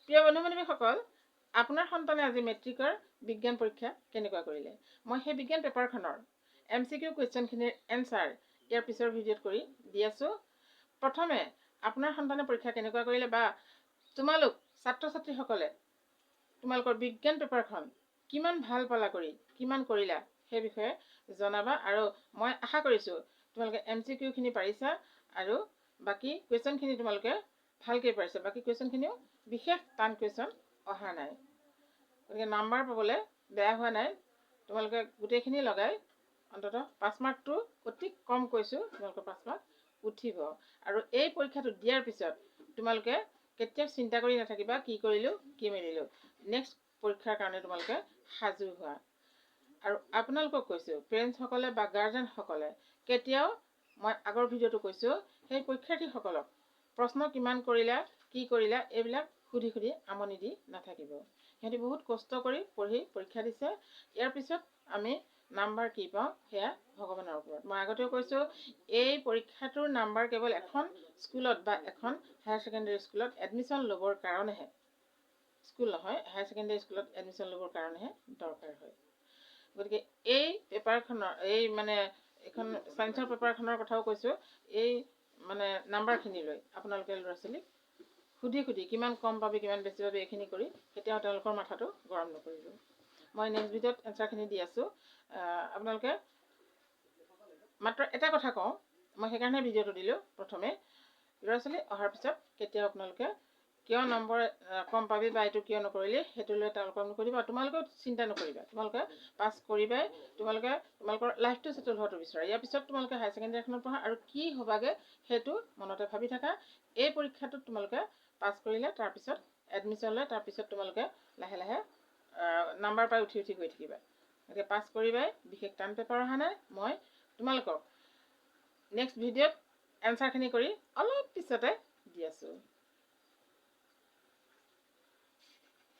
প্ৰিয় বন্ধু বান্ধৱীসকল, আপোনাৰ সন্তানে আজি মেট্ৰিকৰ বিজ্ঞান পৰীক্ষা কেনেকুৱা কৰিলে? মই সেই বিজ্ঞান পেপাৰখনৰ MCQ কুৱেশ্যনখিনিৰ এনচাৰ ইয়াৰ পিছৰ ভিডিঅ'ত কৰি দি আছোঁ। প্ৰথমে আপোনাৰ সন্তানে পৰীক্ষা কেনেকুৱা কৰিলে বা তোমালোক ছাত্ৰ ছাত্ৰীসকলে তোমালোকৰ বিজ্ঞান পেপাৰখন কিমান ভাল পালা কৰি, কিমান কৰিলা সেই বিষয়ে জনাবা। আৰু মই আশা কৰিছোঁ তোমালোকে MCQখিনি পাৰিছা আৰু বাকী কুৱেশ্যনখিনি তোমালোকে ভালকৈ পাৰিছা। বাকী কুৱেশ্যনখিনিও বিশেষ টান কুৱেশ্যন অহা নাই, গতিকে নাম্বাৰ পাবলৈ বেয়া হোৱা নাই। তোমালোকে গোটেইখিনি লগাই অন্ততঃ 5 মাৰ্কটো অতি কম কৈছোঁ, তোমালোকৰ 5 মাৰ্ক উঠিব। আৰু এই পৰীক্ষাটো দিয়াৰ পিছত তোমালোকে কেতিয়াও চিন্তা কৰি নাথাকিবা কি কৰিলোঁ কি মেলিলোঁ। নেক্সট পৰীক্ষাৰ কাৰণে তোমালোকে সাজু হোৱা। আৰু আপোনালোকক কৈছোঁ, পেৰেণ্টছসকলে বা গাৰ্জেনসকলে কেতিয়াও, মই আগৰ ভিডিঅ'টো কৈছোঁ, সেই পৰীক্ষাৰ্থীসকলক প্ৰশ্ন কিমান কৰিলা কি কৰিলা এইবিলাক সুধি সুধি আমনি দি নাথাকিব। সিহঁতি বহুত কষ্ট কৰি পঢ়ি পৰীক্ষা দিছে। ইয়াৰ পিছত আমি নাম্বাৰ কি পাওঁ সেয়া ভগৱানৰ ওপৰত। মই আগতেও কৈছোঁ, এই পৰীক্ষাটোৰ নাম্বাৰ কেৱল এখন স্কুলত বা এখন হায়াৰ ছেকেণ্ডেৰী স্কুলত এডমিশ্যন ল'বৰ কাৰণেহে, স্কুল নহয়, হায়াৰ ছেকেণ্ডেৰী স্কুলত এডমিশ্যন ল'বৰ কাৰণেহে দৰকাৰ হয়। গতিকে এই পেপাৰখনৰ এইখন ছায়েন্সৰ পেপাৰখনৰ কথাও কৈছোঁ, এই নাম্বাৰখিনি লৈ আপোনালোকে ল'ৰা ছোৱালীক সুধি সুধি কিমান কম পাবি কিমান বেছি পাবি এইখিনি কৰি কেতিয়াও তেওঁলোকৰ মাথাটো গৰম নকৰিব। মই নেক্সট ভিডিঅ'ত এনচাৰখিনি দি আছোঁ। আপোনালোকে মাত্ৰ এটা কথা কওঁ, মই সেইকাৰণে ভিডিঅ'টো দিলোঁ। প্ৰথমে ল'ৰা ছোৱালী অহাৰ পিছত কেতিয়াও আপোনালোকে কিয় নম্বৰ কম পাবি বা এইটো কিয় নকৰিলি সেইটো লৈ তেওঁলোকক নকৰিবা। তোমালোকেও চিন্তা নকৰিবা, তোমালোকে পাছ কৰিবাই। তোমালোকৰ লাইফটো ছেটেল হোৱাটো বিচাৰা। ইয়াৰ পিছত তোমালোকে হায়াৰ ছেকেণ্ডেৰীখনত পঢ়া আৰু কি হ'বাগে সেইটো মনতে ভাবি থাকা। এই পৰীক্ষাটোত তোমালোকে পাছ কৰিলে তাৰপিছত এডমিশ্যন লৈ তাৰপিছত তোমালোকে লাহে লাহে নাম্বাৰ পাই উঠি উঠি গৈ থাকিবা। গতিকে পাছ কৰিবাই, বিশেষ টান পেপাৰ অহা নাই। মই তোমালোকক নেক্সট ভিডিঅ'ত এনচাৰখিনি কৰি অলপ পিছতে